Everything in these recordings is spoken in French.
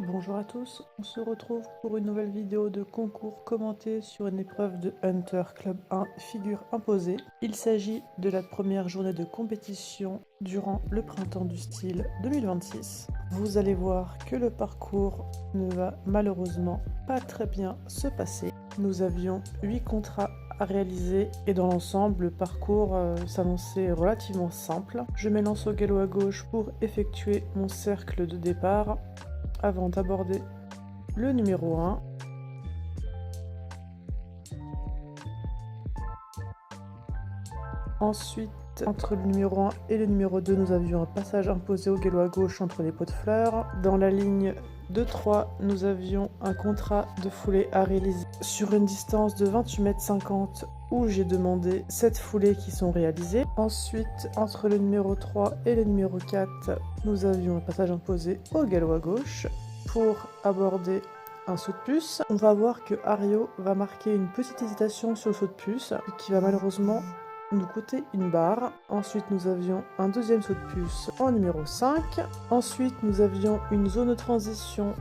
Bonjour à tous, on se retrouve pour une nouvelle vidéo de concours commenté sur une épreuve de Hunter Club 1 figure imposée. Il s'agit de la première journée de compétition durant le printemps du style 2026. Vous allez voir que le parcours ne va malheureusement pas très bien se passer. Nous avions 8 contrats à réaliser et dans l'ensemble le parcours s'annonçait relativement simple. Je m'élance au galop à gauche pour effectuer mon cercle de départ avant d'aborder le numéro 1. Ensuite, entre le numéro 1 et le numéro 2, nous avions un passage imposé au galop à gauche entre les pots de fleurs. Dans la ligne de 3, nous avions un contrat de foulée à réaliser sur une distance de 28,50 m où j'ai demandé 7 foulées qui sont réalisées. Ensuite, entre le numéro 3 et le numéro 4, nous avions un passage imposé au galop à gauche pour aborder un saut de puce. On va voir que Ario va marquer une petite hésitation sur le saut de puce qui va malheureusement nous coûter une barre. Ensuite, nous avions un deuxième saut de puce en numéro 5. Ensuite, nous avions une zone de transition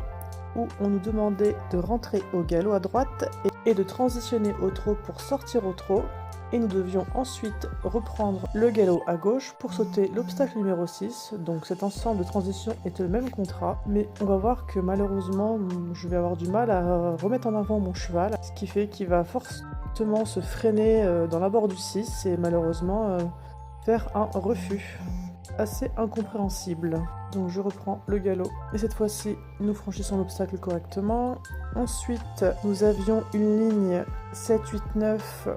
où on nous demandait de rentrer au galop à droite et de transitionner au trot pour sortir au trot. Et nous devions ensuite reprendre le galop à gauche pour sauter l'obstacle numéro 6. Donc cet ensemble de transitions était le même contrat, mais on va voir que malheureusement je vais avoir du mal à remettre en avant mon cheval, ce qui fait qu'il va fortement se freiner dans l'abord du 6 et malheureusement faire un refus assez incompréhensible. Donc je reprends le galop et cette fois-ci nous franchissons l'obstacle correctement. Ensuite nous avions une ligne 7, 8, 9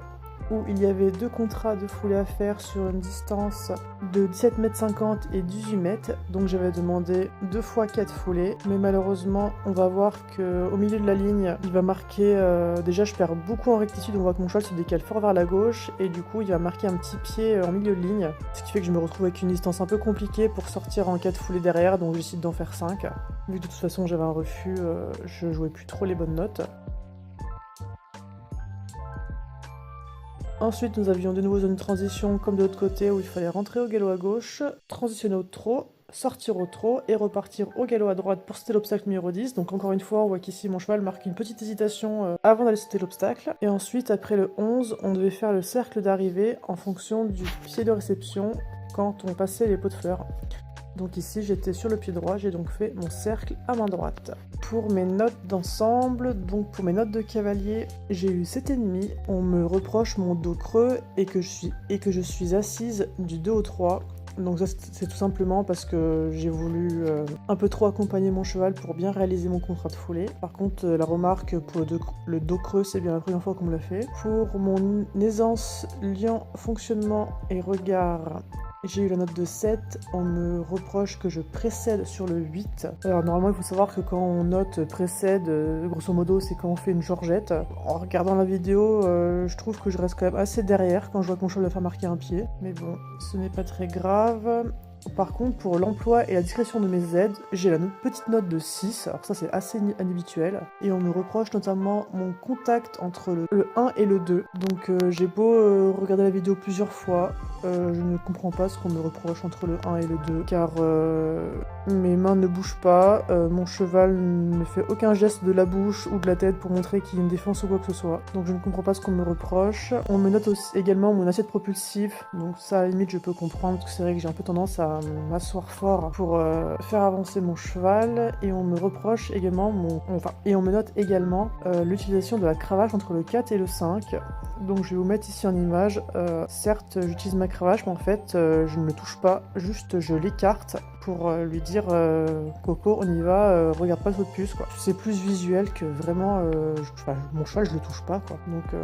où il y avait 2 contrats de foulée à faire sur une distance de 17,50 m et 18 m. Donc j'avais demandé 2 fois 4 foulées, mais malheureusement on va voir qu'au milieu de la ligne il va marquer, déjà je perds beaucoup en rectitude, on voit que mon cheval se décale fort vers la gauche et du coup il va marquer un petit pied en milieu de ligne, ce qui fait que je me retrouve avec une distance un peu compliquée pour sortir en 4 foulées derrière, donc je décide d'en faire 5. Vu que de toute façon j'avais un refus, je jouais plus trop les bonnes notes. Ensuite, nous avions de nouveau une transition comme de l'autre côté où il fallait rentrer au galop à gauche, transitionner au trot, sortir au trot et repartir au galop à droite pour sauter l'obstacle numéro 10. Donc encore une fois, on voit qu'ici mon cheval marque une petite hésitation avant d'aller sauter l'obstacle. Et ensuite, après le 11, on devait faire le cercle d'arrivée en fonction du pied de réception quand on passait les pots de fleurs. Donc ici j'étais sur le pied droit, j'ai donc fait mon cercle à main droite. Pour mes notes d'ensemble, donc pour mes notes de cavalier, j'ai eu 7,5. On me reproche mon dos creux et que je suis assise du 2 au 3. Donc ça c'est tout simplement parce que j'ai voulu un peu trop accompagner mon cheval pour bien réaliser mon contrat de foulée. Par contre la remarque pour le dos creux c'est bien la première fois qu'on me l'a fait. Pour mon aisance, lien, fonctionnement et regard, j'ai eu la note de 7, on me reproche que je précède sur le 8. Alors normalement il faut savoir que quand on note précède, grosso modo c'est quand on fait une georgette. En regardant la vidéo, je trouve que je reste quand même assez derrière quand je vois que mon cheval va faire marquer un pied. Mais bon, ce n'est pas très grave. Par contre, pour l'emploi et la discrétion de mes aides, j'ai la petite note de 6, alors ça c'est assez inhabituel. Et on me reproche notamment mon contact entre le 1 et le 2. Donc j'ai beau regarder la vidéo plusieurs fois, je ne comprends pas ce qu'on me reproche entre le 1 et le 2, car mes mains ne bougent pas, mon cheval ne fait aucun geste de la bouche ou de la tête pour montrer qu'il y a une défense ou quoi que ce soit. Donc je ne comprends pas ce qu'on me reproche. On me note aussi également mon assiette propulsive, donc ça à la limite je peux comprendre, parce que c'est vrai que j'ai un peu tendance à m'asseoir fort pour faire avancer mon cheval, et on me reproche également et on me note également l'utilisation de la cravache entre le 4 et le 5. Donc je vais vous mettre ici en image, certes j'utilise ma cravache mais en fait je ne le touche pas, juste je l'écarte pour lui dire Coco on y va, regarde pas le saut de puce quoi. C'est plus visuel que vraiment, mon cheval je le touche pas quoi. Donc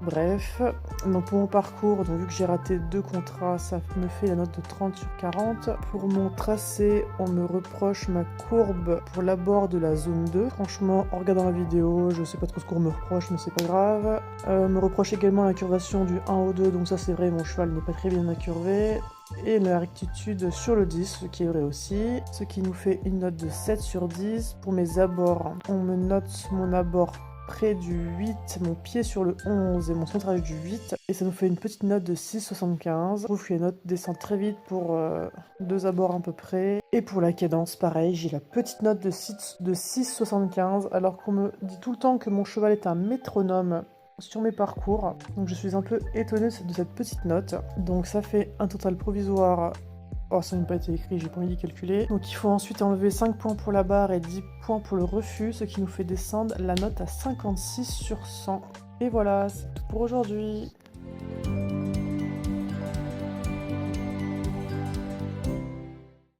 bref, donc pour mon parcours, donc vu que j'ai raté 2 contrats, ça me fait la note de 30 sur 40. Pour mon tracé, on me reproche ma courbe pour l'abord de la zone 2. Franchement, en regardant la vidéo, je sais pas trop ce qu'on me reproche, mais c'est pas grave. On me reproche également la curvation du 1 au 2, donc ça c'est vrai, mon cheval n'est pas très bien incurvé. Et la rectitude sur le 10, ce qui est vrai aussi, ce qui nous fait une note de 7 sur 10. Pour mes abords, on me note mon abord près du 8, mon pied sur le 11 et mon centre avec du 8. Et ça nous fait une petite note de 6,75. Je trouve que les notes descendent très vite pour 2 abords à peu près. Et pour la cadence, pareil, j'ai la petite note de 6,75 alors qu'on me dit tout le temps que mon cheval est un métronome sur mes parcours. Donc je suis un peu étonnée de cette petite note. Donc ça fait un total provisoire. Oh, ça n'a pas été écrit, j'ai pas envie de calculer. Donc il faut ensuite enlever 5 points pour la barre et 10 points pour le refus, ce qui nous fait descendre la note à 56 sur 100. Et voilà, c'est tout pour aujourd'hui.